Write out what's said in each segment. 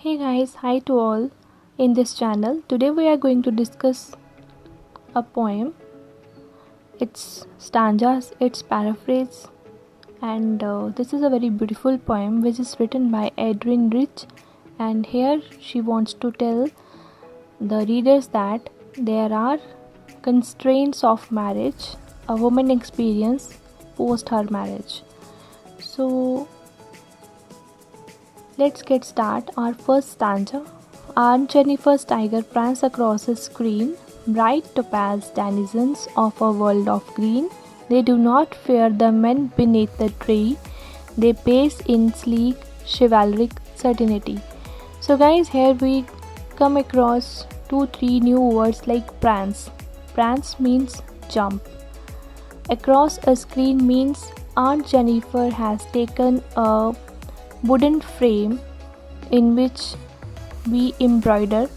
Hey guys, hi to all in this channel. Today we are going to discuss a poem, its stanzas, its paraphrase, and this is a very beautiful poem which is written by Adrienne Rich. And here she wants to tell the readers that there are constraints of marriage, a woman experience post her marriage. So let's get started. Our first stanza. Aunt Jennifer's tiger prance across the screen, bright topaz denizens of a world of green. They do not fear the men beneath the tree. They pace in sleek, chivalric certainty. So guys, here we come across 2-3 new words like prance. Prance means jump. Across a screen means Aunt Jennifer has taken a wooden frame in which we embroider,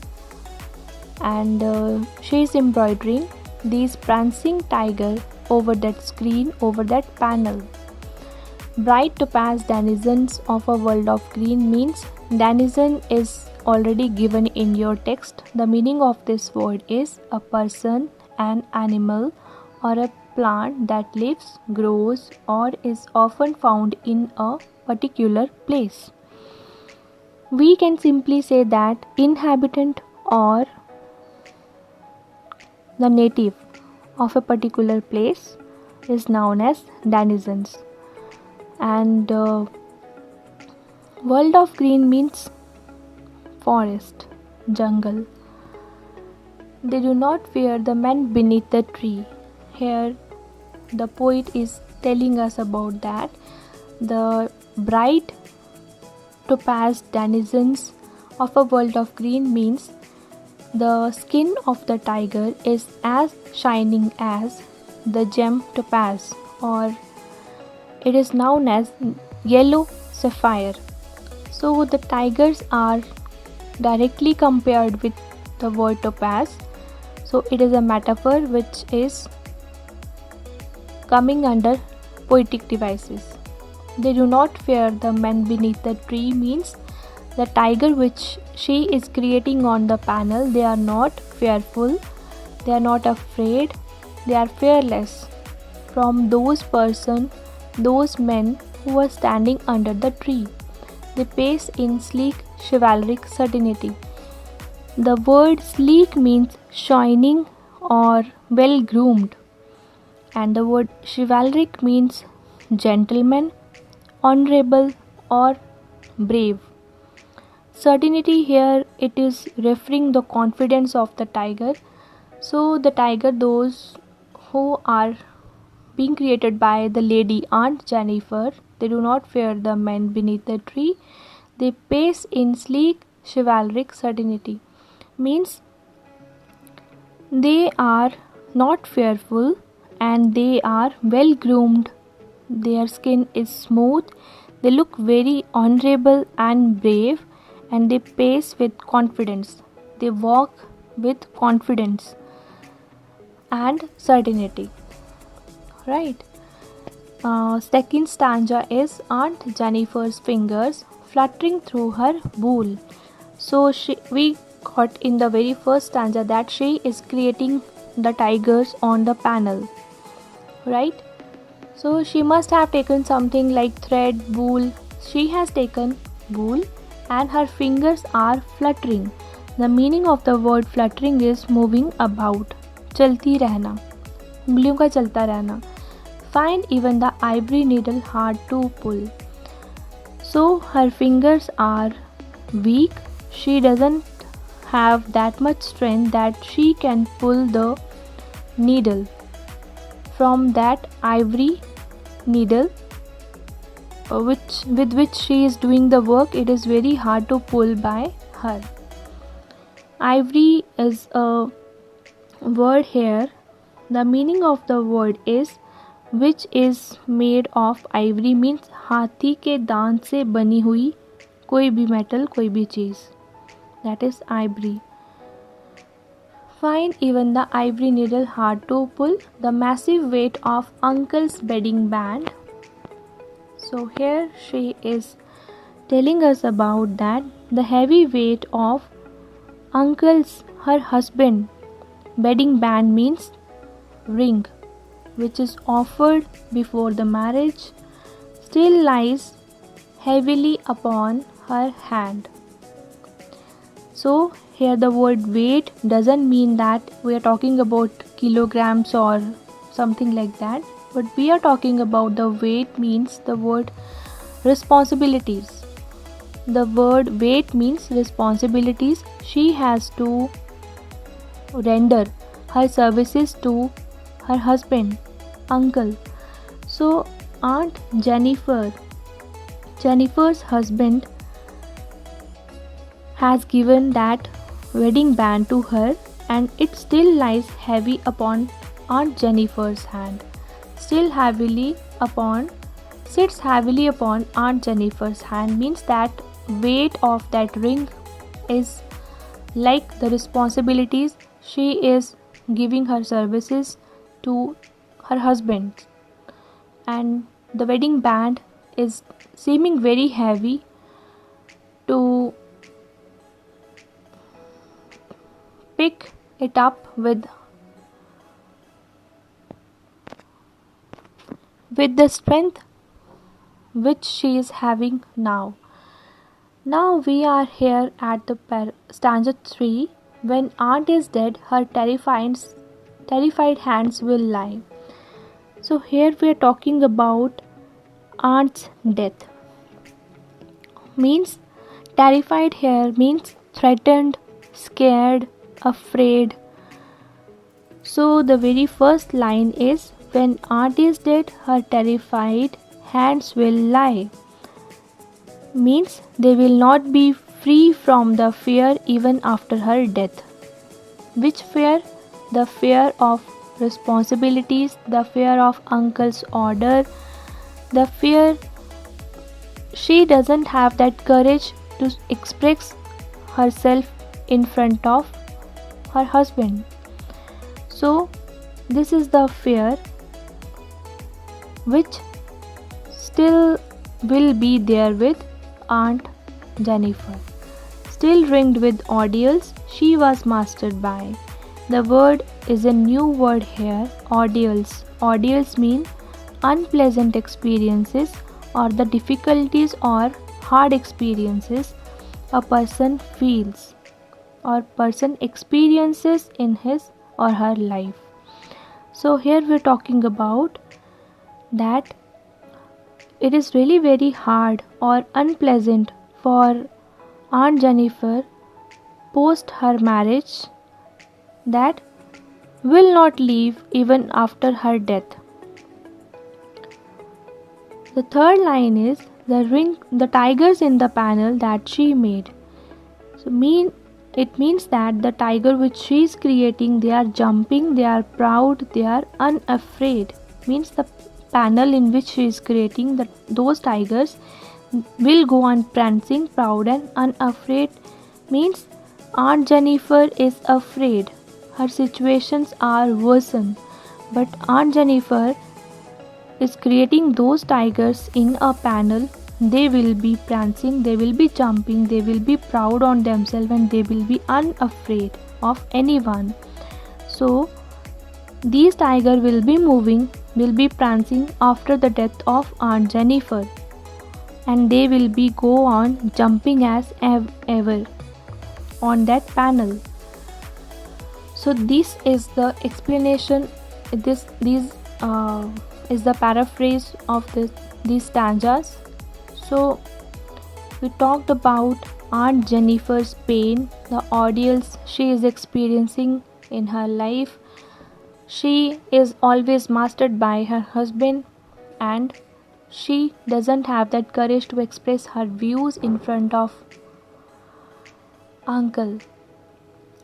and she is embroidering these prancing tiger over that screen, over that panel. Bright topaz denizens of a world of green means denizen is already given in your text. The meaning of this word is a person, an animal, or a plant that lives, grows, or is often found in a particular place. We can simply say that inhabitant or the native of a particular place is known as denizens. And world of green means forest, jungle. They do not fear the men beneath the tree. Here the poet is telling us about that. The bright topaz denizens of a world of green means the skin of the tiger is as shining as the gem topaz, or it is known as yellow sapphire. So the tigers are directly compared with the word topaz. So it is a metaphor which is coming under poetic devices. They do not fear the men beneath the tree means the tiger which she is creating on the panel, they are not fearful, they are not afraid, they are fearless from those men who are standing under the tree. They pace in sleek, chivalric certainty. The word sleek means shining or well groomed, and the word chivalric means gentleman, honorable, or brave. Certainty here, it is referring the confidence of the tiger. So the tiger, those who are being created by the lady Aunt Jennifer, they do not fear the men beneath the tree. They pace in sleek, chivalric certainty. Means they are not fearful and they are well groomed. Their skin is smooth, they look very honorable and brave, and they pace with confidence. They walk with confidence and certainty. Right. Second stanza is Aunt Jennifer's fingers fluttering through her wool. So we got in the very first stanza that she is creating the tigers on the panel. Right. So she must have taken something like thread, wool. She has taken wool and her fingers are fluttering. The meaning of the word fluttering is moving about, चलती रहना, उंगलियों का चलता रहना. Find even the ivory needle hard to pull. So her fingers are weak. She doesn't have that much strength that she can pull the needle from that ivory needle with which she is doing the work. It is very hard to pull by her. Ivory is a word here. The meaning of the word is which is made of ivory means हाथी के दांत से बनी हुई कोई भी metal, कोई भी चीज़. That is ivory. Find even the ivory needle hard to pull. The massive weight of uncle's bedding band. So here she is telling us about that the heavy weight of uncle's her husband wedding band means ring, which is offered before the marriage, still lies heavily upon her hand. So here the word weight doesn't mean that we are talking about kilograms or something like that, but we are talking about the weight means the word responsibilities. The word weight means responsibilities. She has to render her services to her husband, uncle. So Aunt Jennifer's husband has given that wedding band to her, and it still lies heavy upon Aunt Jennifer's hand. Sits heavily upon Aunt Jennifer's hand means that weight of that ring is like the responsibilities she is giving her services to her husband, and the wedding band is seeming very heavy to pick it up with the strength which she is having now. Now we are here at the stanza 3. When aunt is dead, her terrified hands will lie. So here we are talking about aunt's death. Means terrified here means threatened, scared, afraid. So the very first line is, when aunt is dead, her terrified hands will lie. Means they will not be free from the fear even after her death. Which fear? The fear of responsibilities, the fear of uncle's order, the fear she doesn't have that courage to express herself in front of her husband. So this is the fear which still will be there with Aunt Jennifer. Still ringed with ordeals, she was mastered by. The word is a new word here, ordeals. Ordeals mean unpleasant experiences or the difficulties or hard experiences a person feels or person experiences in his or her life. So here we're talking about that it is really very hard or unpleasant for Aunt Jennifer post her marriage that will not leave even after her death. The third line is the tigers in the panel that she made. So it means that the tiger which she is creating, they are jumping, they are proud, they are unafraid. Means the panel in which she is creating, those tigers will go on prancing, proud and unafraid. Means Aunt Jennifer is afraid. Her situations are worsened, but Aunt Jennifer is creating those tigers in a panel. They will be prancing, they will be jumping, they will be proud on themselves, and they will be unafraid of anyone. So these tigers will be moving, will be prancing after the death of Aunt Jennifer, and they will be go on jumping as ever on that panel. So this is the explanation. This is the paraphrase of these stanzas. So we talked about Aunt Jennifer's pain, the ordeals she is experiencing in her life. She is always mastered by her husband, and she doesn't have that courage to express her views in front of uncle.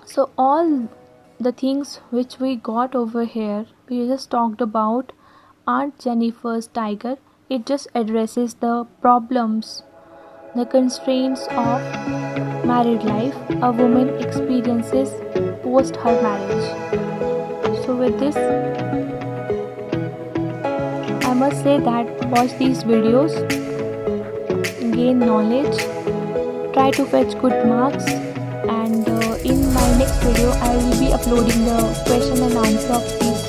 So all the things which we got over here, we just talked about Aunt Jennifer's tiger. It just addresses the problems, the constraints of married life a woman experiences post her marriage. So with this, I must say that watch these videos, gain knowledge. Try to fetch good marks, and in my next video I will be uploading the question and answer of this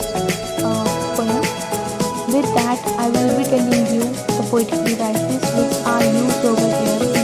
poem. With that, I will be telling you the poetic devices which are used over here.